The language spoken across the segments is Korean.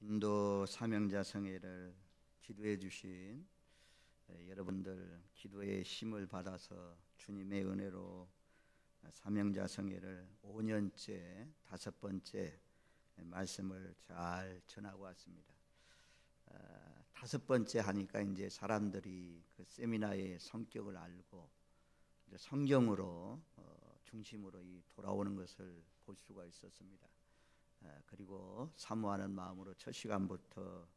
인도 사명자성회를 기도해 주신 여러분들 기도의 힘을 받아서 주님의 은혜로 사명자성회를 5년째 5번째 말씀을 잘 전하고 왔습니다. 5번째 하니까 이제 사람들이 그 세미나의 성격을 알고 이제 성경으로 중심으로 돌아오는 것을 볼 수가 있었습니다. 그리고 사모하는 마음으로 첫 시간부터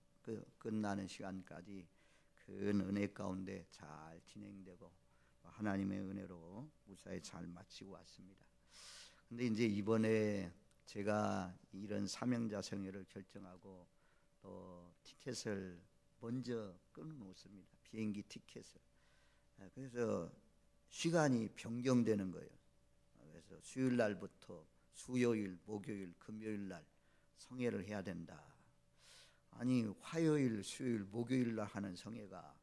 끝나는 시간까지 큰 은혜 가운데 잘 진행되고 하나님의 은혜로 무사히 잘 마치고 왔습니다. 근데 이제 이번에 제가 이런 사명자성회를 결정하고 또 티켓을 먼저 끊어놓습니다. 비행기 티켓을. 그래서 시간이 변경되는 거예요. 그래서 수요일 날부터 수요일, 목요일, 금요일 날 성회를 해야 된다. 아니 화요일, 수요일, 목요일 날 하는 성회가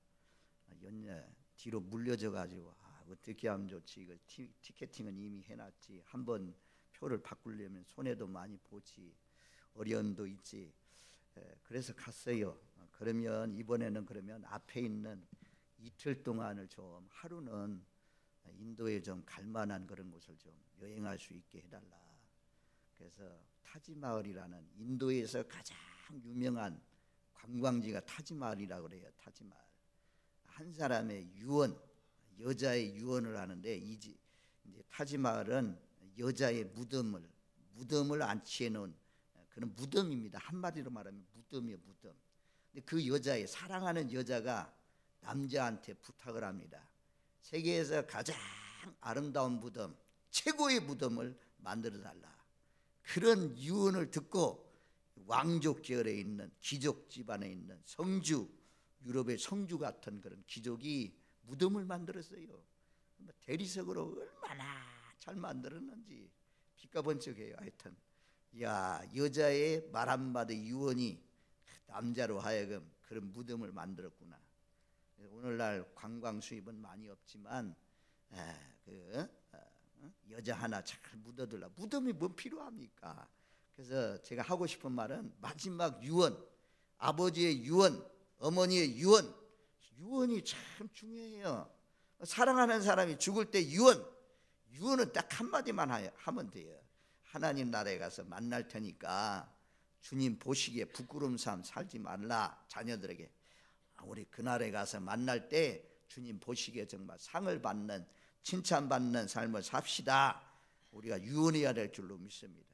뒤로 물려져 가지고 어떻게 하면 좋지? 이거 티켓팅은 이미 해놨지. 한번 표를 바꾸려면 손해도 많이 보지. 어려움도 있지. 그래서 갔어요. 그러면 이번에는 그러면 앞에 있는 이틀 동안을 좀 하루는 인도에 좀 갈만한 그런 곳을 좀 여행할 수 있게 해달라. 그래서 타지마을이라는 인도에서 가장 유명한 관광지가 타지마을이라고 그래요. 타지마을. 한 사람의 유언, 여자의 유언을 하는데 이제 타지마을은 여자의 무덤을 안치해 놓은 그런 무덤입니다. 한마디로 말하면 무덤이에요, 무덤. 근데 그 여자의 사랑하는 여자가 남자한테 부탁을 합니다. 세계에서 가장 아름다운 무덤, 최고의 무덤을 만들어 달라. 그런 유언을 듣고 왕족 계열에 있는 귀족 집안에 있는 성주, 유럽의 성주 같은 그런 귀족이 무덤을 만들었어요. 대리석으로 얼마나 잘 만들었는지 빛가번쩍해요. 하여튼 여자의 말 한마디 유언이 남자로 하여금 그런 무덤을 만들었구나. 오늘날 관광 수입은 많이 없지만 여자 하나 잘 묻어둘라. 무덤이 뭐 필요합니까? 그래서 제가 하고 싶은 말은 마지막 유언, 아버지의 유언, 어머니의 유언이 참 중요해요. 사랑하는 사람이 죽을 때 유언은 딱 한마디만 하면 돼요. 하나님 나라에 가서 만날 테니까 주님 보시기에 부끄러운 삶 살지 말라. 자녀들에게 우리 그날에 가서 만날 때 주님 보시기에 정말 상을 받는, 칭찬받는 삶을 삽시다. 우리가 유언해야 될 줄로 믿습니다.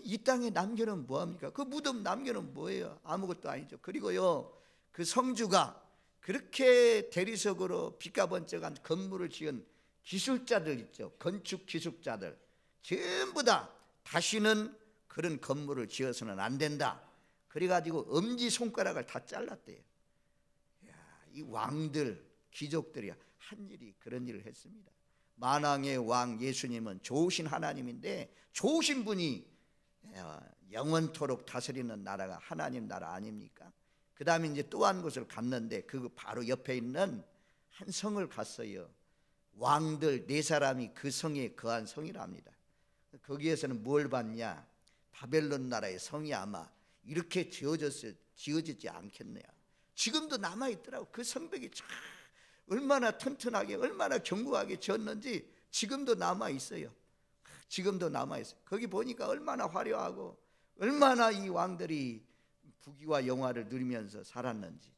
이 땅에 남겨놓으면 뭐합니까? 그 무덤 남겨놓으면 뭐예요? 아무것도 아니죠. 그리고요, 그 성주가 그렇게 대리석으로 빛가번쩍한 건물을 지은 기술자들 있죠. 건축 기술자들 전부 다 다시는 그런 건물을 지어서는 안 된다. 그래가지고 엄지손가락을 다 잘랐대요. 이 왕들, 귀족들이 한 일이 그런 일을 했습니다. 만왕의 왕 예수님은 좋으신 하나님인데 좋으신 분이 영원토록 다스리는 나라가 하나님 나라 아닙니까? 그 다음에 이제 또 한 곳을 갔는데 그 바로 옆에 있는 한 성을 갔어요. 왕들 4사람이 그 성에 거한 성이랍니다. 거기에서는 뭘 봤냐? 바벨론 나라의 성이 아마 이렇게 지어지지 않겠네요. 지금도 남아있더라고. 그 성벽이 참 얼마나 튼튼하게 얼마나 견고하게 지었는지 지금도 남아있어요. 지금도 남아있어요. 거기 보니까 얼마나 화려하고 얼마나 이 왕들이 부귀와 영화를 누리면서 살았는지.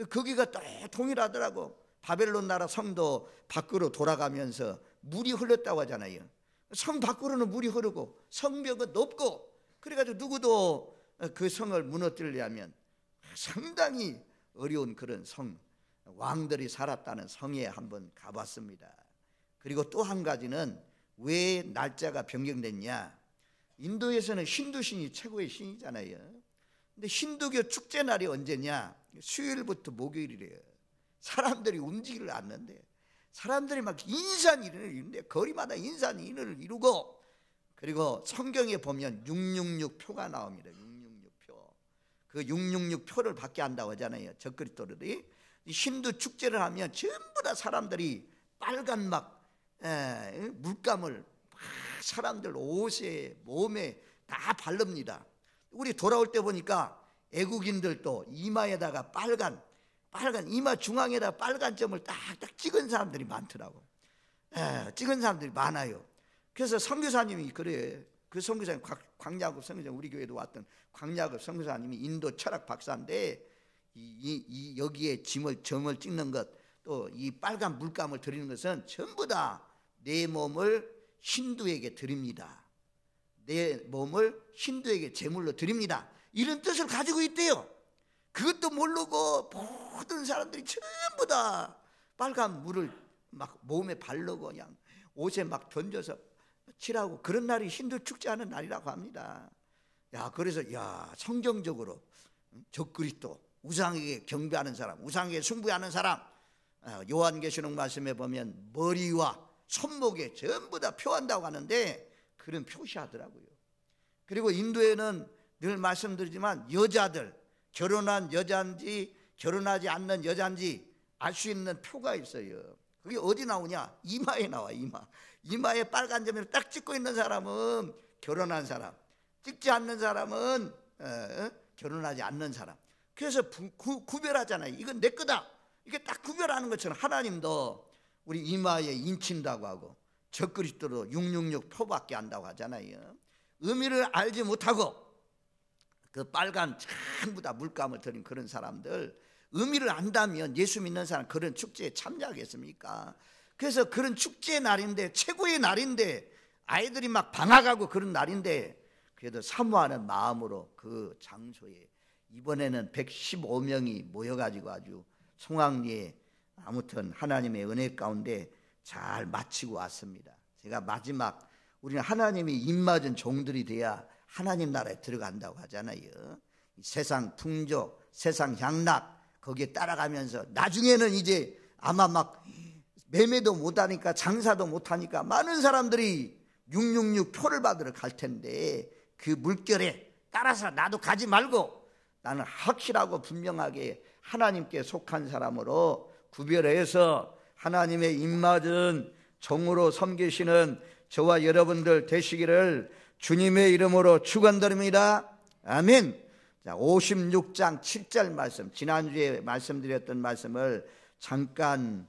거기가 또 동일하더라고. 바벨론 나라 성도 밖으로 돌아가면서 물이 흘렀다고 하잖아요. 성 밖으로는 물이 흐르고 성벽은 높고, 그래가지고 누구도 그 성을 무너뜨리려면 상당히 어려운 그런 성, 왕들이 살았다는 성에 한번 가봤습니다. 그리고 또 한 가지는 왜 날짜가 변경됐냐? 인도에서는 힌두신이 최고의 신이잖아요. 근데 힌두교 축제 날이 언제냐? 수요일부터 목요일이래요. 사람들이 움직이를 않는데, 사람들이 막 인산인을 이루는데 거리마다 인산인을 이루고, 그리고 성경에 보면 666표가 나옵니다. 666표. 그 666표를 받게 한다고 하잖아요. 적그리스도들이. 힌두 축제를 하면 전부 다 사람들이 빨간 물감을 막 사람들 옷에 몸에 다 바릅니다. 우리 돌아올 때 보니까 애국인들도 이마에다가 빨간 이마 중앙에다 빨간 점을 딱딱 찍은 사람들이 많더라고. 찍은 사람들이 많아요. 그래서 선교사님이 그래. 그 선교사님 광야급 선교사님, 우리 교회도 왔던 광야급 선교사님이 인도 철학 박사인데 여기에 점을 찍는 것, 또 이 빨간 물감을 드리는 것은 전부 다 내 몸을 힌두에게 드립니다. 내 몸을 힌두에게 제물로 드립니다. 이런 뜻을 가지고 있대요. 그것도 모르고 모든 사람들이 전부 다 빨간 물을 막 몸에 바르고 그냥 옷에 막 던져서 칠하고, 그런 날이 힌두 축제하는 날이라고 합니다. 그래서 성경적으로 적그리스도, 우상에게 경배하는 사람, 우상에게 숭배하는 사람, 요한계시록 말씀에 보면 머리와 손목에 전부 다 표한다고 하는데 그런 표시하더라고요. 그리고 인도에는 늘 말씀드리지만 여자들, 결혼한 여자인지 결혼하지 않는 여자인지 알 수 있는 표가 있어요. 그게 어디 나오냐? 이마에 나와. 이마에 빨간 점을 딱 찍고 있는 사람은 결혼한 사람, 찍지 않는 사람은 결혼하지 않는 사람. 그래서 구별하잖아요. 이건 내 거다, 이게 딱 구별하는 것처럼 하나님도 우리 이마에 인친다고 하고 적그리스도로 666 표밖에 한다고 하잖아요. 의미를 알지 못하고 그 빨간 전부 다 물감을 들인 그런 사람들, 의미를 안다면 예수 믿는 사람 그런 축제에 참여하겠습니까? 그래서 그런 축제 날인데, 최고의 날인데, 아이들이 막 방학하고 그런 날인데 그래도 사모하는 마음으로 그 장소에 이번에는 115명이 모여가지고 아주 송악리에 아무튼 하나님의 은혜 가운데 잘 마치고 왔습니다. 제가 마지막, 우리는 하나님이 입맞은 종들이 돼야 하나님 나라에 들어간다고 하잖아요. 세상 풍조, 세상 향락 거기에 따라가면서 나중에는 이제 아마 막 매매도 못하니까, 장사도 못하니까 많은 사람들이 666 표를 받으러 갈 텐데 그 물결에 따라서 나도 가지 말고 나는 확실하고 분명하게 하나님께 속한 사람으로 구별해서 하나님의 입맞은 종으로 섬기시는 저와 여러분들 되시기를 주님의 이름으로 축원드립니다. 아멘. 자, 56장 7절 말씀, 지난주에 말씀드렸던 말씀을 잠깐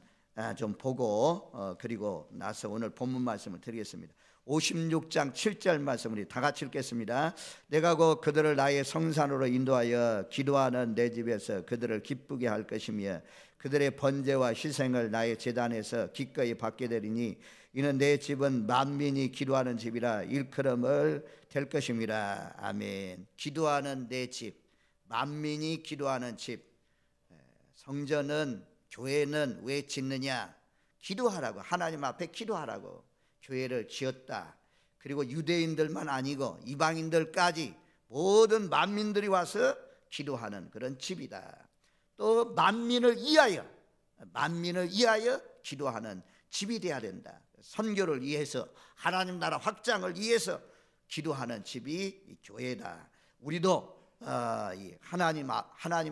좀 보고 그리고 나서 오늘 본문 말씀을 드리겠습니다. 56장 7절 말씀 우리 다 같이 읽겠습니다. 내가 곧 그들을 나의 성산으로 인도하여 기도하는 내 집에서 그들을 기쁘게 할 것이며 그들의 번제와 희생을 나의 제단에서 기꺼이 받게 되리니 이는 내 집은 만민이 기도하는 집이라 일컬음을 될 것입니다. 아멘. 기도하는 내 집, 만민이 기도하는 집. 성전은, 교회는 왜 짓느냐? 기도하라고, 하나님 앞에 기도하라고 교회를 지었다. 그리고 유대인들만 아니고 이방인들까지 모든 만민들이 와서 기도하는 그런 집이다. 또 만민을 위하여 기도하는 집이 돼야 된다. 선교를 위해서, 하나님 나라 확장을 위해서 기도하는 집이 이 교회다. 우리도 하나님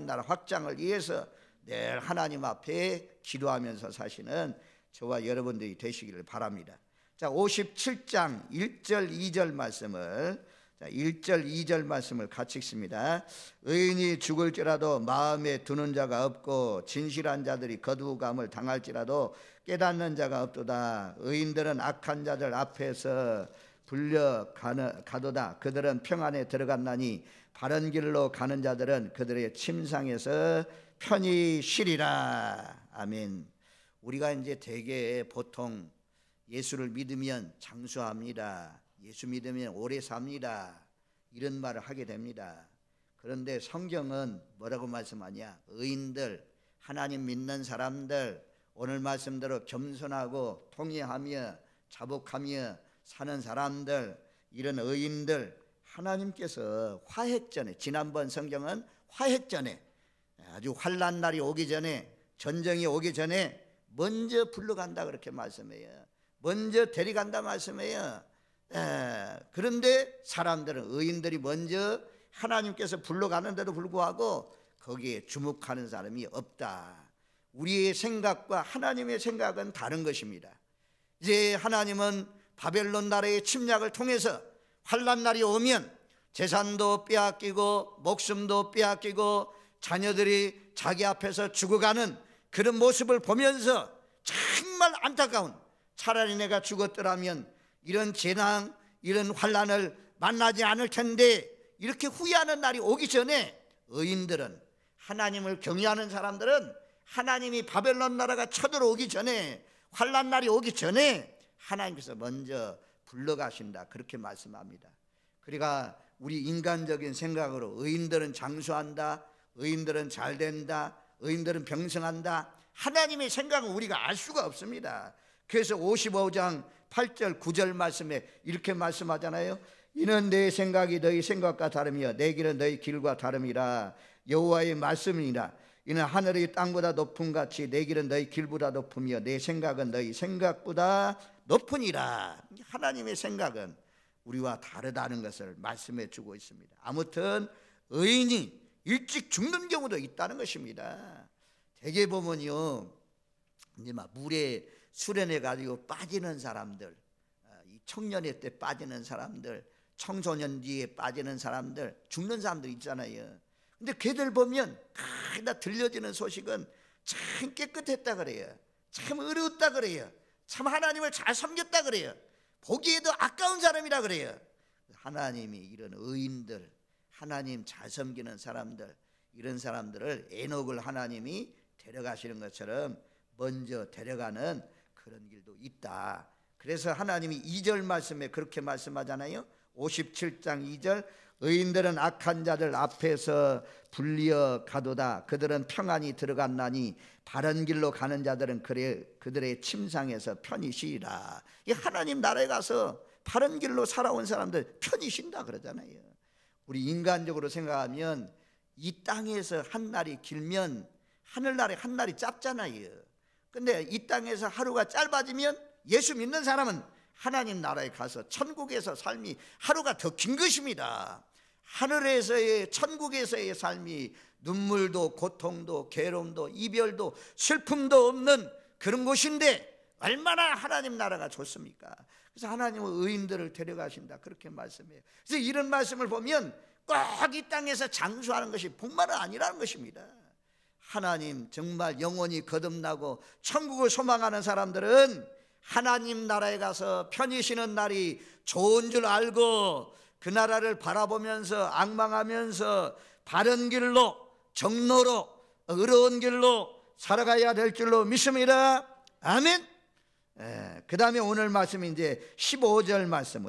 나라 확장을 위해서 늘 하나님 앞에 기도하면서 사시는 저와 여러분들이 되시기를 바랍니다. 자, 57장 1절 2절 말씀을, 자, 1절 2절 말씀을 같이 읽습니다. 의인이 죽을지라도 마음에 두는 자가 없고 진실한 자들이 거두감을 당할지라도 깨닫는 자가 없도다. 의인들은 악한 자들 앞에서 불려가도다. 그들은 평안에 들어갔나니 바른 길로 가는 자들은 그들의 침상에서 편히 쉬리라. 아멘. 우리가 이제 대개 보통 예수를 믿으면 장수합니다, 예수 믿으면 오래 삽니다, 이런 말을 하게 됩니다. 그런데 성경은 뭐라고 말씀하냐? 의인들, 하나님 믿는 사람들, 오늘 말씀대로 겸손하고 통회하며 자복하며 사는 사람들, 이런 의인들, 하나님께서 화핵전에, 지난번 성경은 화핵전에, 아주 환난 날이 오기 전에, 전쟁이 오기 전에 먼저 불러간다 그렇게 말씀해요. 먼저 데려간다 말씀해요. 그런데 사람들은, 의인들이 먼저 하나님께서 불러가는데도 불구하고 거기에 주목하는 사람이 없다. 우리의 생각과 하나님의 생각은 다른 것입니다. 이제 하나님은 바벨론 나라의 침략을 통해서 환난 날이 오면 재산도 빼앗기고 목숨도 빼앗기고 자녀들이 자기 앞에서 죽어가는 그런 모습을 보면서 정말 안타까운, 차라리 내가 죽었더라면 이런 재난, 이런 환난을 만나지 않을 텐데, 이렇게 후회하는 날이 오기 전에 의인들은, 하나님을 경외하는 사람들은 하나님이 바벨론 나라가 쳐들어오기 전에, 환난 날이 오기 전에 하나님께서 먼저 불러가신다, 그렇게 말씀합니다. 그러니까 우리 인간적인 생각으로 의인들은 장수한다, 의인들은 잘 된다, 의인들은 병성한다, 하나님의 생각은 우리가 알 수가 없습니다. 그래서 55장 8절 9절 말씀에 이렇게 말씀하잖아요. 이는 내 생각이 너희 생각과 다르며 내 길은 너희 길과 다름이라. 여호와의 말씀이니라. 이는 하늘이 땅보다 높음 같이 내 길은 너희 길보다 높으며 내 생각은 너희 생각보다 높으니라. 하나님의 생각은 우리와 다르다는 것을 말씀해 주고 있습니다. 아무튼 의인이 일찍 죽는 경우도 있다는 것입니다. 대개 보면요, 이제 막 물에 수련해 가지고 빠지는 사람들, 이 청년회 때 빠지는 사람들, 청소년기에 빠지는 사람들, 죽는 사람들 있잖아요. 근데 걔들 보면 다 들려지는 소식은 참 깨끗했다 그래요. 참 의로웠다 그래요. 참 하나님을 잘 섬겼다 그래요. 보기에도 아까운 사람이라 그래요. 하나님이 이런 의인들, 하나님 잘 섬기는 사람들, 이런 사람들을 에녹을 하나님이 데려가시는 것처럼 먼저 데려가는 그런 길도 있다. 그래서 하나님이 2절 말씀에 그렇게 말씀하잖아요. 57장 2절, 의인들은 악한 자들 앞에서 불리어 가도다. 그들은 평안히 들어갔나니 바른 길로 가는 자들은 그들의 침상에서 편히 쉬리라. 이 하나님 나라에 가서 바른 길로 살아온 사람들 편히 쉰다 그러잖아요. 우리 인간적으로 생각하면 이 땅에서 한 날이 길면 하늘나라에 한 날이 짧잖아요. 근데 이 땅에서 하루가 짧아지면 예수 믿는 사람은 하나님 나라에 가서 천국에서 삶이 하루가 더 긴 것입니다. 하늘에서의, 천국에서의 삶이 눈물도 고통도 괴로움도 이별도 슬픔도 없는 그런 곳인데 얼마나 하나님 나라가 좋습니까? 그래서 하나님은 의인들을 데려가신다, 그렇게 말씀해요. 그래서 이런 말씀을 보면 꼭 이 땅에서 장수하는 것이 복만은 아니라는 것입니다. 하나님 정말 영원히 거듭나고 천국을 소망하는 사람들은 하나님 나라에 가서 편히 쉬는 날이 좋은 줄 알고 그 나라를 바라보면서 악망하면서 바른 길로, 정로로, 의로운 길로 살아가야 될 줄로 믿습니다. 아멘. 그 다음에 오늘 말씀이 이제 15절 말씀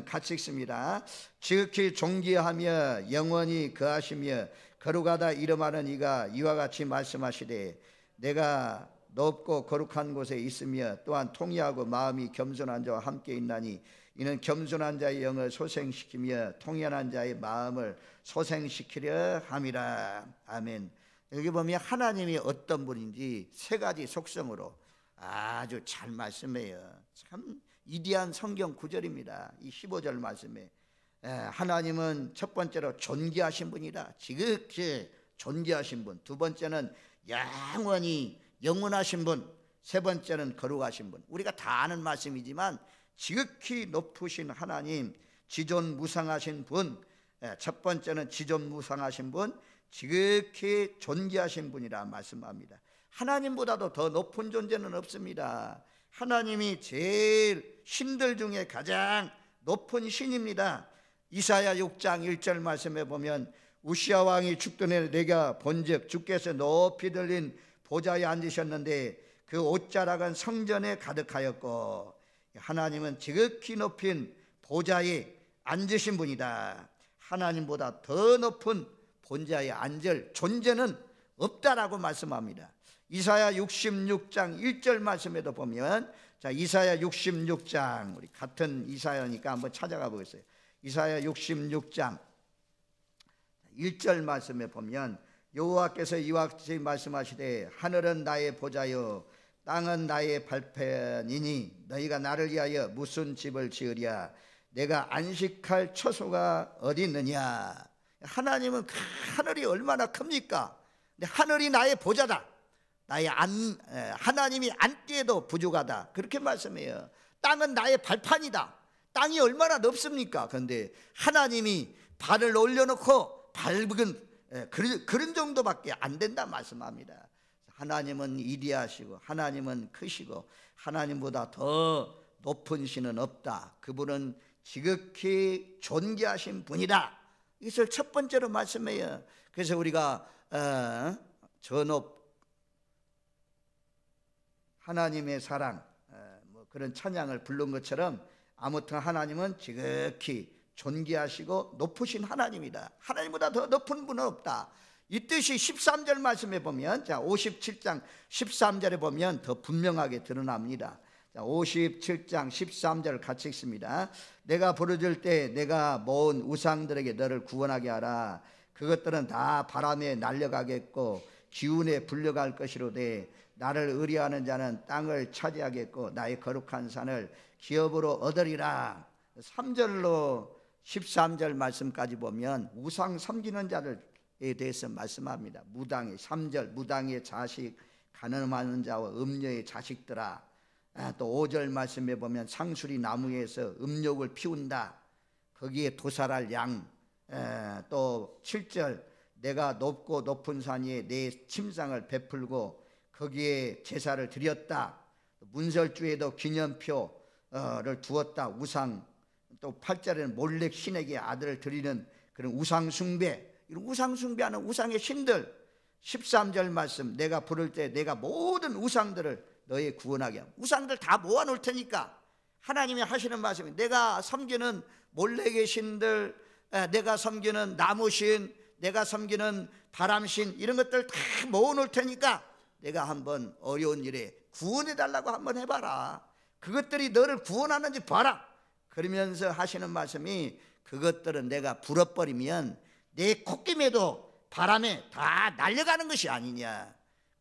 같이 읽습니다. 지극히 존귀하며 영원히 거하시며 거룩하다 이름하는 이가 이와 같이 말씀하시되, 내가 높고 거룩한 곳에 있으며 또한 통회하고 마음이 겸손한 자와 함께 있나니 이는 겸손한 자의 영을 소생시키며 통연한 자의 마음을 소생시키려 함이라. 아멘. 여기 보면 하나님이 어떤 분인지 세 가지 속성으로 아주 잘 말씀해요. 참 위대한 성경 구절입니다. 이 15절 말씀에 하나님은 첫 번째로 존귀하신 분이다. 지극히 존귀하신 분. 두 번째는 영원히 영원하신 분. 세 번째는 거룩하신 분. 우리가 다 아는 말씀이지만 지극히 높으신 하나님, 지존무상하신 분. 첫 번째는 지존무상하신 분, 지극히 존귀하신 분이라 말씀합니다. 하나님보다도 더 높은 존재는 없습니다. 하나님이 제일 신들 중에 가장 높은 신입니다. 이사야 6장 1절 말씀에 보면, 우시야 왕이 죽던 해 내가 본즉 주께서 높이 들린 보좌에 앉으셨는데 그 옷자락은 성전에 가득하였고, 하나님은 지극히 높인 보좌에 앉으신 분이다. 하나님보다 더 높은 본좌에 앉을 존재는 없다라고 말씀합니다. 이사야 66장 1절 말씀에도 보면, 자, 이사야 66장, 우리 같은 이사야니까 한번 찾아가 보겠어요. 이사야 66장 1절 말씀에 보면, 여호와께서 이와 같이 말씀하시되, 하늘은 나의 보좌요 땅은 나의 발편이니 너희가 나를 위하여 무슨 집을 지으랴. 내가 안식할 처소가 어디 있느냐. 하나님은 하늘이 얼마나 큽니까? 근데 하늘이 나의 보좌다. 하나님이 앉기에도 부족하다, 그렇게 말씀해요. 땅은 나의 발판이다. 땅이 얼마나 넓습니까? 그런데 하나님이 발을 올려놓고 밟은 그런 정도밖에 안 된다 말씀합니다. 하나님은 위대하시고 하나님은 크시고 하나님보다 더 높은 신은 없다. 그분은 지극히 존귀하신 분이다. 이것을 첫 번째로 말씀해요. 그래서 우리가 전업 하나님의 사랑 뭐 그런 찬양을 부른 것처럼 아무튼 하나님은 지극히 존귀하시고 높으신 하나님이다. 하나님보다 더 높은 분은 없다. 이 뜻이 13절 말씀에 보면, 자 57장 13절에 보면 더 분명하게 드러납니다. 자 57장 13절 같이 읽습니다. 내가 부르짖을 때 내가 모은 우상들에게 너를 구원하게 하라. 그것들은 다 바람에 날려가겠고 기운에 불려갈 것이로되 나를 의뢰하는 자는 땅을 차지하겠고 나의 거룩한 산을 기업으로 얻으리라. 3절로 13절 말씀까지 보면 우상 섬기는 자들에 대해서 말씀합니다. 무당의 3절 무당의 자식, 가늠하는 자와 음녀의 자식들아. 또 5절 말씀에 보면 상수리 나무에서 음욕을 피운다. 거기에 도살할 양. 또 7절 내가 높고 높은 산 위에 내 침상을 베풀고 거기에 제사를 드렸다. 문설주에도 기념표를 두었다. 우상. 또 8절에는 몰렉 신에게 아들을 드리는 그런 우상 숭배, 이런 우상 숭배하는 우상의 신들. 13절 말씀 내가 부를 때 내가 모든 우상들을 너희 구원하게 하고, 우상들 다 모아놓을 테니까 하나님이 하시는 말씀이 내가 섬기는 몰렉의 신들, 내가 섬기는 나무신, 내가 섬기는 바람신, 이런 것들 다 모아놓을 테니까 내가 한번 어려운 일에 구원해달라고 한번 해봐라. 그것들이 너를 구원하는지 봐라. 그러면서 하시는 말씀이 그것들은 내가 불어버리면 내 콧김에도 바람에 다 날려가는 것이 아니냐.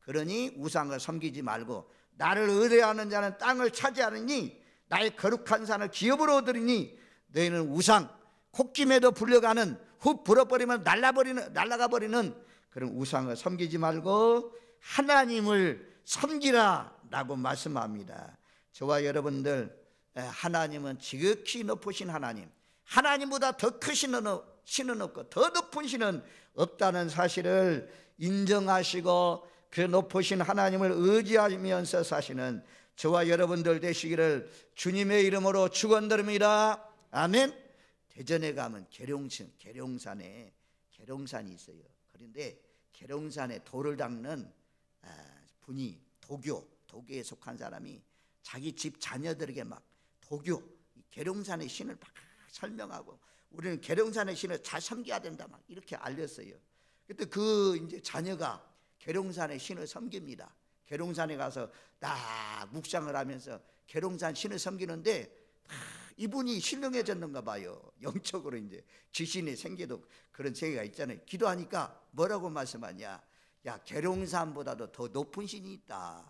그러니 우상을 섬기지 말고 나를 의뢰하는 자는 땅을 차지하느니 나의 거룩한 산을 기업으로 얻으리니 너희는 우상, 콧김에도 불려가는, 훅 불어버리면 날아가 버리는 그런 우상을 섬기지 말고 하나님을 섬기라 라고 말씀합니다. 저와 여러분들, 하나님은 지극히 높으신 하나님, 하나님보다 더 크신 신은 없고 더 높은 신은 없다는 사실을 인정하시고 그 높으신 하나님을 의지하면서 사시는 저와 여러분들 되시기를 주님의 이름으로 축원드립니다. 아멘. 대전에 가면 계룡산에 계룡산이 있어요. 그런데 계룡산에 돌을 닦는 분이 도교에 속한 사람이 자기 집 자녀들에게 막 계룡산의 신을 막 설명하고 우리는 계룡산의 신을 잘 섬겨야 된다 막 이렇게 알렸어요. 그때 그 이제 자녀가 계룡산의 신을 섬깁니다. 계룡산에 가서 딱 묵상을 하면서 계룡산 신을 섬기는데 이분이 신령해졌는가 봐요. 영적으로 이제 귀신이 생겨도 그런 세계가 있잖아요. 기도하니까 뭐라고 말씀하냐? 야, 계룡산보다도 더 높은 신이 있다.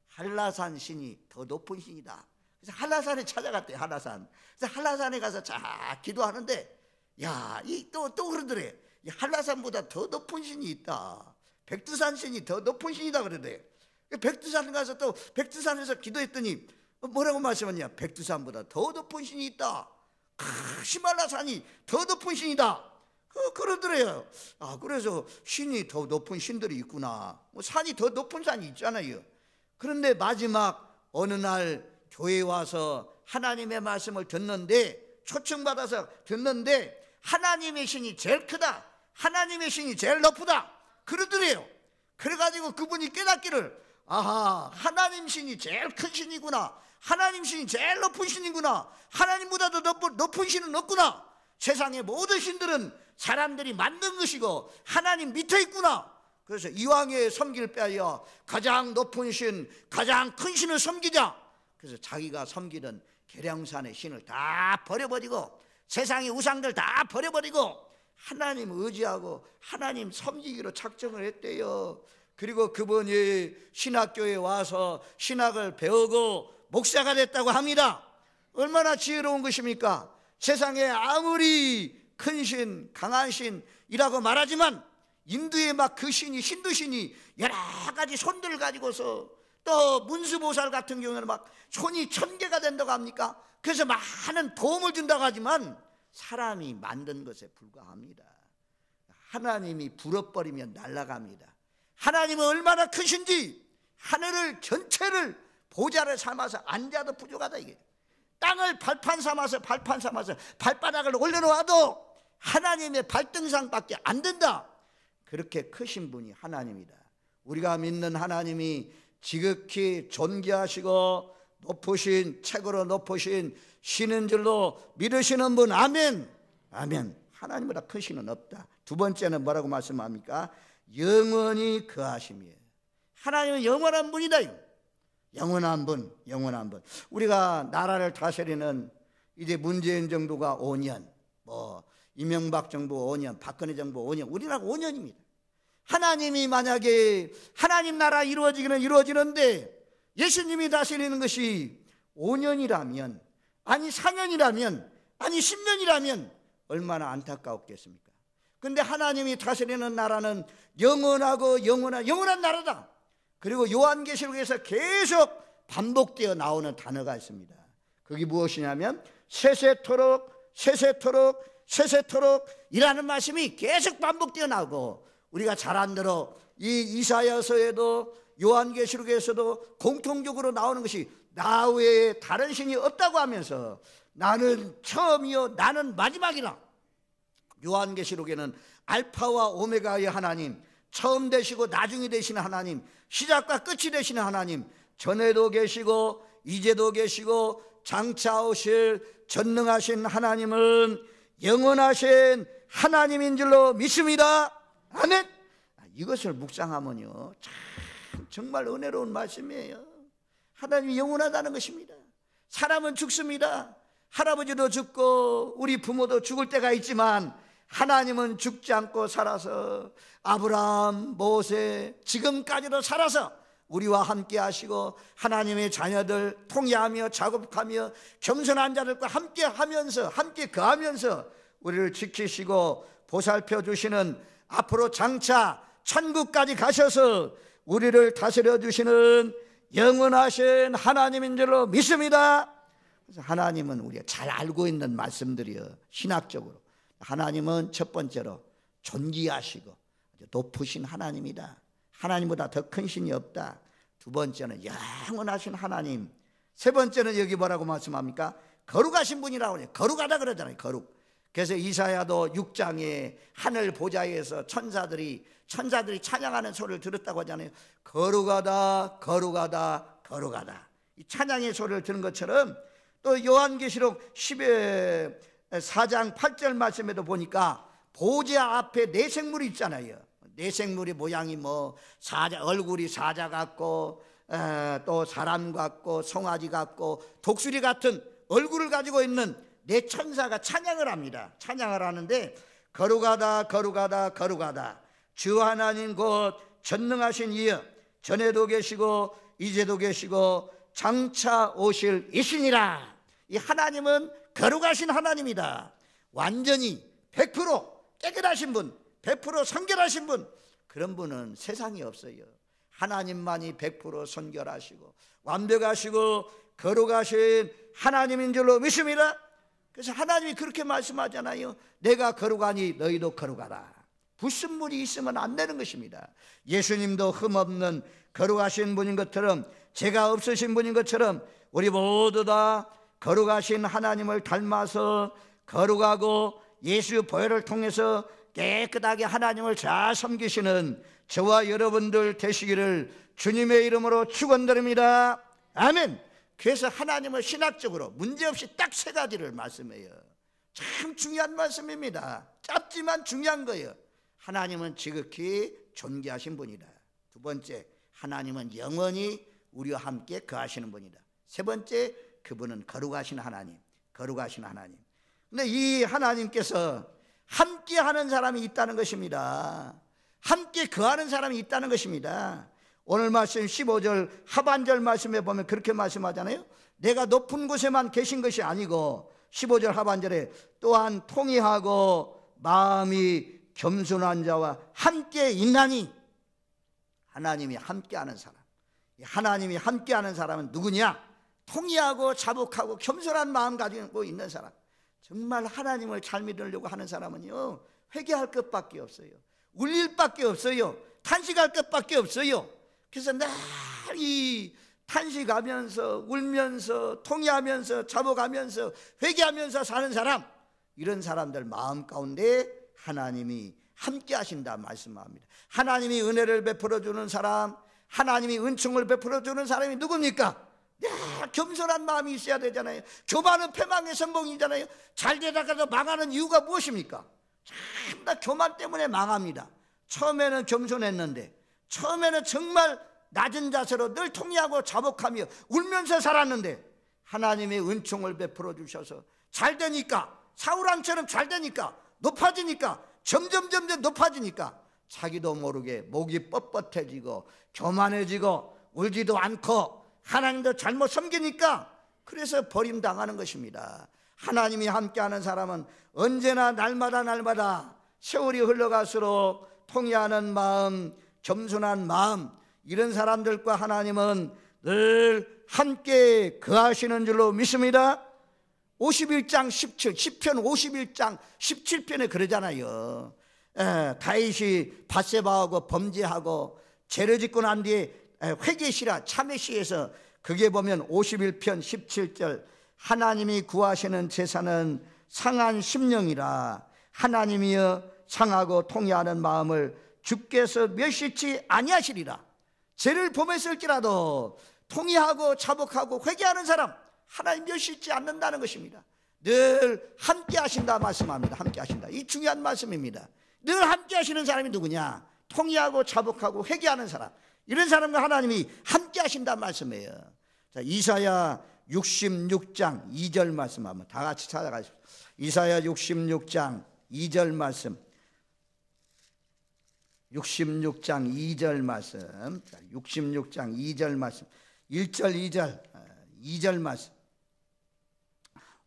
한라산 신이 더 높은 신이다. 그래서 한라산에 찾아갔대요. 한라산. 그래서 한라산에 가서 쫙 기도하는데 야, 또 그러더래. 한라산보다 더 높은 신이 있다. 백두산 신이 더 높은 신이다 그러대. 백두산 가서 또 백두산에서 기도했더니 뭐라고 말씀하냐? 백두산보다 더 높은 신이 있다. 히말라산이 더 높은 신이다. 그러더래요. 그래서 신이 더 높은 신들이 있구나. 산이 더 높은 산이 있잖아요. 그런데 마지막 어느 날 교회에 와서 하나님의 말씀을 듣는데, 초청받아서 듣는데 하나님의 신이 제일 크다, 하나님의 신이 제일 높다 그러더래요. 그래가지고 그분이 깨닫기를, 아하, 하나님 신이 제일 큰 신이구나, 하나님 신이 제일 높은 신이구나, 하나님보다도 높은 신은 없구나, 세상의 모든 신들은 사람들이 만든 것이고 하나님 밑에 있구나. 그래서 이왕에 섬길 빼야 가장 높은 신, 가장 큰 신을 섬기자. 그래서 자기가 섬기던 계룡산의 신을 다 버려버리고 세상의 우상들 다 버려버리고 하나님 의지하고 하나님 섬기기로 작정을 했대요. 그리고 그분이 신학교에 와서 신학을 배우고 목사가 됐다고 합니다. 얼마나 지혜로운 것입니까? 세상에 아무리 큰 신, 강한 신이라고 말하지만 인도에 막 그 신이, 힌두 신이 여러 가지 손들을 가지고서 또 문수보살 같은 경우는 막 손이 1000개가 된다고 합니까? 그래서 많은 도움을 준다고 하지만 사람이 만든 것에 불과합니다. 하나님이 불어버리면 날아갑니다. 하나님은 얼마나 크신지 하늘을 전체를 보좌를 삼아서 앉아도 부족하다 이게. 땅을 발판 삼아서 발바닥을 올려놓아도 하나님의 발등상밖에 안 된다. 그렇게 크신 분이 하나님이다. 우리가 믿는 하나님이 지극히 존귀하시고 높으신, 책으로 높으신 신인 줄로 믿으시는 분. 아멘. 아멘. 하나님보다 큰 신은 없다. 두 번째는 뭐라고 말씀합니까? 영원히 거하심이에요. 하나님은 영원한 분이다. 영원한 분, 영원한 분. 우리가 나라를 다스리는 이제 문재인 정부가 5년, 이명박 정부 5년, 박근혜 정부 5년, 우리나라 5년입니다. 하나님이 만약에 하나님 나라 이루어지기는 이루어지는데 예수님이 다스리는 것이 5년이라면, 아니 4년이라면, 아니 10년이라면 얼마나 안타까웠겠습니까? 근데 하나님이 다스리는 나라는 영원하고 영원한 나라다. 그리고 요한계시록에서 계속 반복되어 나오는 단어가 있습니다. 그게 무엇이냐면 세세토록 이라는 말씀이 계속 반복되어 나오고, 우리가 잘 안 들어 이 이사야서에도 요한계시록에서도 공통적으로 나오는 것이 나 외에 다른 신이 없다고 하면서 나는 처음이요 나는 마지막이라. 요한계시록에는 알파와 오메가의 하나님, 처음 되시고 나중에 되시는 하나님, 시작과 끝이 되시는 하나님, 전에도 계시고 이제도 계시고 장차 오실 전능하신 하나님은 영원하신 하나님인 줄로 믿습니다. 아멘. 이것을 묵상하면요 참 정말 은혜로운 말씀이에요. 하나님이 영원하다는 것입니다. 사람은 죽습니다. 할아버지도 죽고 우리 부모도 죽을 때가 있지만 하나님은 죽지 않고 살아서 아브라함, 모세, 지금까지도 살아서 우리와 함께 하시고 하나님의 자녀들 통회하며 작업하며 겸손한 자들과 함께 하면서, 함께 거하면서 우리를 지키시고 보살펴 주시는, 앞으로 장차 천국까지 가셔서 우리를 다스려 주시는 영원하신 하나님인 줄로 믿습니다. 그래서 하나님은 우리가 잘 알고 있는 말씀들이요, 신학적으로 하나님은 첫 번째로 존귀하시고 높으신 하나님이다. 하나님보다 더 큰 신이 없다. 두 번째는 영원하신 하나님. 세 번째는 여기 뭐라고 말씀합니까? 거룩하신 분이라고 해요. 거룩하다 그러잖아요. 거룩. 그래서 이사야도 6장에 하늘 보좌에서 천사들이 찬양하는 소리를 들었다고 하잖아요. 거룩하다 거룩하다 거룩하다. 이 찬양의 소리를 들은 것처럼 또 요한계시록 4장 8절 말씀에도 보니까 보좌 앞에 네 생물이 있잖아요. 네 생물이 모양이 얼굴이 사자 같고 또 사람 같고 송아지 같고 독수리 같은 얼굴을 가지고 있는 네 천사가 찬양을 합니다. 찬양을 하는데 거룩하다 거룩하다 거룩하다 주 하나님 곧 전능하신 이여 전에도 계시고 이제도 계시고 장차 오실 이시니라. 이 하나님은 거룩하신 하나님이다. 완전히 100% 깨끗하신 분, 100% 성결하신 분, 그런 분은 세상에 없어요. 하나님만이 100% 성결하시고 완벽하시고 거룩하신 하나님인 줄로 믿습니다. 그래서 하나님이 그렇게 말씀하잖아요. 내가 거룩하니 너희도 거룩하라. 불순물이 있으면 안 되는 것입니다. 예수님도 흠없는 거룩하신 분인 것처럼, 죄가 없으신 분인 것처럼 우리 모두 다 거룩하신 하나님을 닮아서 거룩하고 예수 보혈을 통해서 깨끗하게 하나님을 잘 섬기시는 저와 여러분들 되시기를 주님의 이름으로 축원드립니다. 아멘. 그래서 하나님은 신학적으로 문제없이 딱 세 가지를 말씀해요. 참 중요한 말씀입니다. 짧지만 중요한 거예요. 하나님은 지극히 존귀하신 분이다. 두 번째, 하나님은 영원히 우리와 함께 거하시는 분이다. 세 번째, 그분은 거룩하신 하나님, 거룩하신 하나님. 근데 이 하나님께서 함께 하는 사람이 있다는 것입니다. 함께 거하는 사람이 있다는 것입니다. 오늘 말씀 15절 하반절 말씀에 보면 그렇게 말씀하잖아요. 내가 높은 곳에만 계신 것이 아니고 15절 하반절에 또한 통회하고 마음이 겸손한 자와 함께 있나니. 하나님이 함께하는 사람, 하나님이 함께하는 사람은 누구냐? 통회하고 자복하고 겸손한 마음 가지고 있는 사람. 정말 하나님을 잘 믿으려고 하는 사람은요, 회개할 것밖에 없어요. 울릴 밖에 없어요. 탄식할 것밖에 없어요. 그래서 늘 이 탄식하면서 울면서 통회하면서 자복하면서 회개하면서 사는 사람, 이런 사람들 마음 가운데 하나님이 함께 하신다 말씀합니다. 하나님이 은혜를 베풀어 주는 사람, 하나님이 은총을 베풀어 주는 사람이 누굽니까? 겸손한 마음이 있어야 되잖아요. 교만은 패망의 선봉이잖아요. 잘 되다가도 망하는 이유가 무엇입니까? 전부 다 교만 때문에 망합니다. 처음에는 겸손했는데, 처음에는 정말 낮은 자세로 늘 통회하고 자복하며 울면서 살았는데, 하나님의 은총을 베풀어 주셔서 잘 되니까, 사울왕처럼 잘 되니까, 높아지니까, 점점 높아지니까 자기도 모르게 목이 뻣뻣해지고 교만해지고 울지도 않고 하나님도 잘못 섬기니까, 그래서 버림당하는 것입니다. 하나님이 함께하는 사람은 언제나 날마다 세월이 흘러갈수록 통회하는 마음, 겸손한 마음, 이런 사람들과 하나님은 늘 함께 거하시는 줄로 믿습니다. 51장 17, 시편 51장 17편에 그러잖아요. 다윗이 밧세바하고 범죄하고 죄를 짓고 난 뒤에 회개시라 참회시에서 그게 보면 51편 17절, 하나님이 구하시는 제사는 상한 심령이라 하나님이여 상하고 통회하는 마음을 주께서 멸시치 아니하시리라. 죄를 범했을지라도 통회하고 자복하고 회개하는 사람 하나님 멸시치 않는다는 것입니다. 늘 함께 하신다 말씀합니다. 함께 하신다, 이 중요한 말씀입니다. 늘 함께 하시는 사람이 누구냐? 통회하고 자복하고 회개하는 사람, 이런 사람과 하나님이 함께 하신다 말씀이에요. 자, 이사야 66장 2절 말씀 한번 다 같이 찾아가십시오. 이사야 66장 2절 말씀, 66장 2절 말씀, 66장 2절 말씀, 1절 2절 말씀,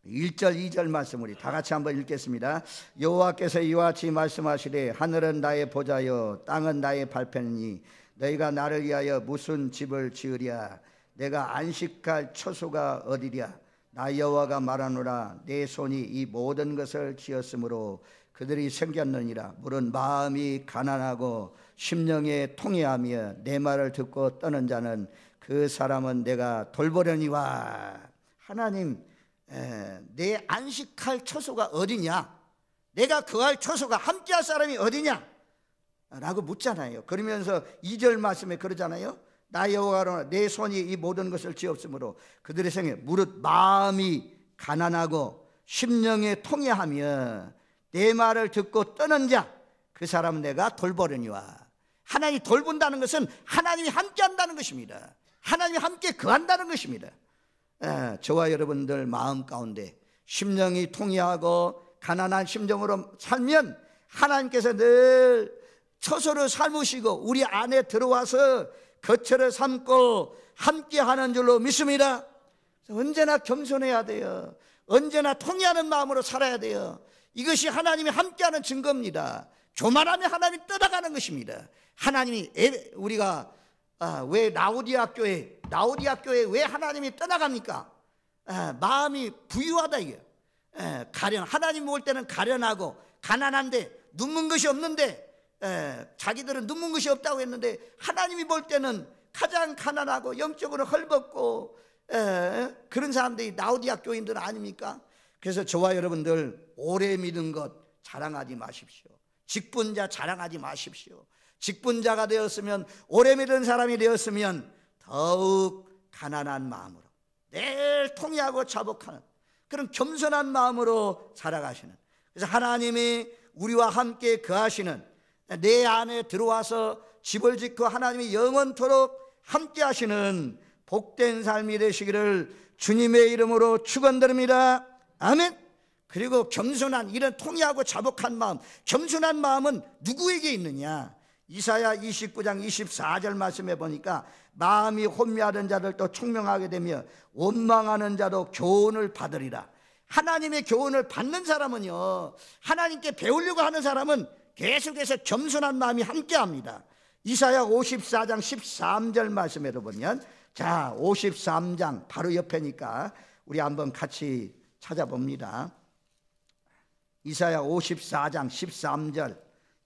1절 2절 말씀 우리 다 같이 한번 읽겠습니다. 여호와께서 이와 같이 말씀하시되 하늘은 나의 보좌요 땅은 나의 발편이니 너희가 나를 위하여 무슨 집을 지으랴? 내가 안식할 처소가 어디랴? 나 여호와가 말하노라. 내 손이 이 모든 것을 지었으므로 그들이 생겼느니라. 물은 마음이 가난하고 심령에 통회하며 내 말을 듣고 떠는 자는 그 사람은 내가 돌보려니와. 하나님, 내 안식할 처소가 어디냐? 내가 거할 처소가 함께할 사람이 어디냐? 라고 묻잖아요. 그러면서 2절 말씀에 그러잖아요. 나 여호와로 내 손이 이 모든 것을 지었으므로 그들의 생에 무릇 마음이 가난하고 심령에 통회하며 내 말을 듣고 떠는 자, 그 사람은 내가 돌보려니와. 하나님이 돌본다는 것은 하나님이 함께 한다는 것입니다. 하나님이 함께 거한다는 것입니다. 저와 여러분들 마음 가운데 심령이 통회하고 가난한 심정으로 살면 하나님께서 늘 처소를 삼으시고 우리 안에 들어와서 거처를 삼고 함께하는 줄로 믿습니다. 언제나 겸손해야 돼요. 언제나 통회하는 마음으로 살아야 돼요. 이것이 하나님이 함께하는 증거입니다. 교만하면 하나님이 떠나가는 것입니다. 하나님이 우리가 왜 라오디아 교회 왜 하나님이 떠나갑니까? 마음이 부유하다 이게. 가련, 하나님 볼 때는 가련하고 가난한데 누문 것이 없는데, 자기들은 누문 것이 없다고 했는데 하나님이 볼 때는 가장 가난하고 영적으로 헐벗고 그런 사람들이 라오디아 교인들 아닙니까? 그래서 저와 여러분들 오래 믿은 것 자랑하지 마십시오. 직분자 자랑하지 마십시오. 직분자가 되었으면, 오래 믿은 사람이 되었으면 더욱 가난한 마음으로 늘 통회하고 자복하는 그런 겸손한 마음으로 살아가시는, 그래서 하나님이 우리와 함께 거하시는, 내 안에 들어와서 집을 짓고 하나님이 영원토록 함께 하시는 복된 삶이 되시기를 주님의 이름으로 축원드립니다. 아멘. 그리고 겸손한, 이런 통회하고 자복한 마음, 겸손한 마음은 누구에게 있느냐? 이사야 29장 24절 말씀해 보니까 마음이 혼미하던 자들도 총명하게 되며 원망하는 자도 교훈을 받으리라. 하나님의 교훈을 받는 사람은요, 하나님께 배우려고 하는 사람은 계속해서 겸손한 마음이 함께합니다. 이사야 54장 13절 말씀에도 보면, 자 53장 바로 옆에니까 우리 한번 같이 찾아봅니다. 이사야 54장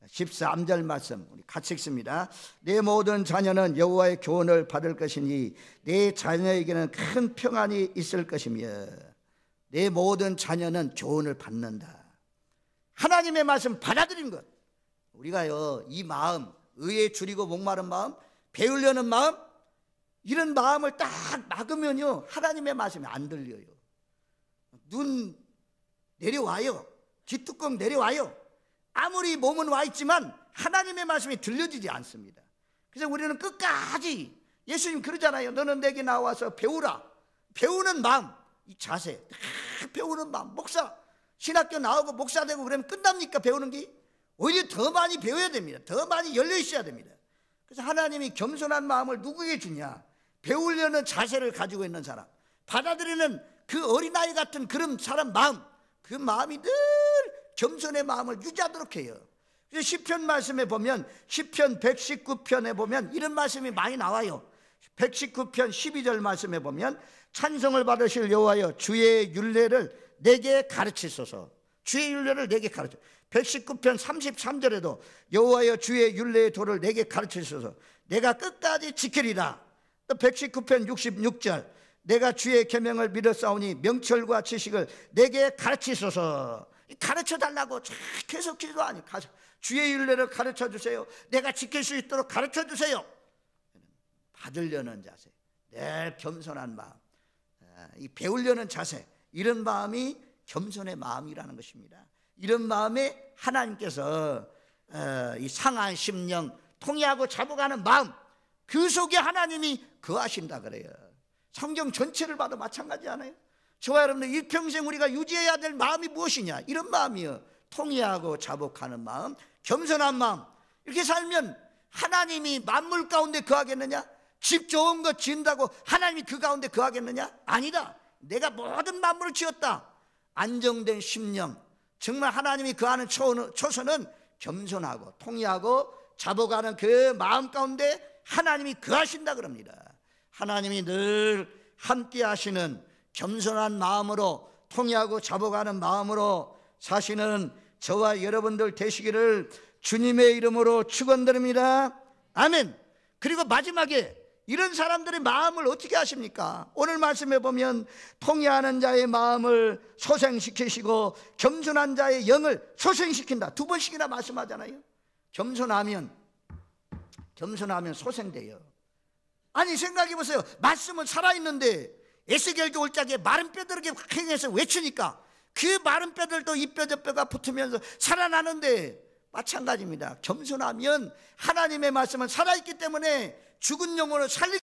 13절 말씀 우리 같이 읽습니다. 내 모든 자녀는 여호와의 교훈을 받을 것이니 내 자녀에게는 큰 평안이 있을 것이며. 내 모든 자녀는 교훈을 받는다. 하나님의 말씀 받아들인 것. 우리가요, 이 마음, 의에 줄이고 목마른 마음, 배우려는 마음, 이런 마음을 딱 막으면요 하나님의 말씀이 안 들려요. 눈 내려와요. 귀뚜껑 내려와요. 아무리 몸은 와 있지만 하나님의 말씀이 들려지지 않습니다. 그래서 우리는 끝까지, 예수님 그러잖아요. 너는 내게 나와서 배우라. 배우는 마음, 이 자세, 배우는 마음. 목사 신학교 나오고 목사 되고 그러면 끝납니까? 배우는 게? 오히려 더 많이 배워야 됩니다. 더 많이 열려 있어야 됩니다. 그래서 하나님이 겸손한 마음을 누구에게 주냐? 배우려는 자세를 가지고 있는 사람, 받아들이는 그 어린아이 같은 그런 사람 마음, 그 마음이 늘 겸손의 마음을 유지하도록 해요. 그래서 시편 말씀에 보면, 시편 119편에 보면 이런 말씀이 많이 나와요. 119편 12절 말씀에 보면, 찬송을 받으실 여호와여 주의 율례를 내게 가르치소서. 주의 율례를 내게 가르쳐. 119편 33절에도 여호와여 주의 율례의 도를 내게 가르치소서. 내가 끝까지 지키리라. 또 119편 66절 내가 주의 계명을 믿었사오니 명철과 지식을 내게 가르치소서. 가르쳐 달라고 계속 기도하니, 주의 율례를 가르쳐 주세요. 내가 지킬 수 있도록 가르쳐 주세요. 받으려는 자세, 늘 겸손한 마음, 이 배우려는 자세, 이런 마음이 겸손의 마음이라는 것입니다. 이런 마음에 하나님께서 이 상한 심령, 통회하고 잡아가는 마음, 그 속에 하나님이 거하신다 그래요. 성경 전체를 봐도 마찬가지 않아요? 저와 여러분들 일평생 우리가 유지해야 될 마음이 무엇이냐? 이런 마음이요. 통회하고 자복하는 마음, 겸손한 마음. 이렇게 살면 하나님이 만물 가운데 거하겠느냐? 집 좋은 거 지은다고 하나님이 그 가운데 거하겠느냐? 아니다. 내가 모든 만물을 지었다. 안정된 심령, 정말 하나님이 거하는 초소는 겸손하고 통회하고 자복하는 그 마음 가운데 하나님이 거하신다 그럽니다. 하나님이 늘 함께 하시는 겸손한 마음으로, 통회하고 자복하는 마음으로 사시는 저와 여러분들 되시기를 주님의 이름으로 축원드립니다. 아멘. 그리고 마지막에 이런 사람들의 마음을 어떻게 하십니까? 오늘 말씀에 보면 통회하는 자의 마음을 소생시키시고 겸손한 자의 영을 소생시킨다. 두 번씩이나 말씀하잖아요. 겸손하면 소생돼요. 아니 생각해 보세요. 말씀은 살아있는데 에스겔 5장에 마른 뼈들에게 행해서 외치니까 그 마른 뼈들도 이 뼈 저 뼈가 붙으면서 살아나는데, 마찬가지입니다. 겸손하면 하나님의 말씀은 살아있기 때문에 죽은 영혼을 살릴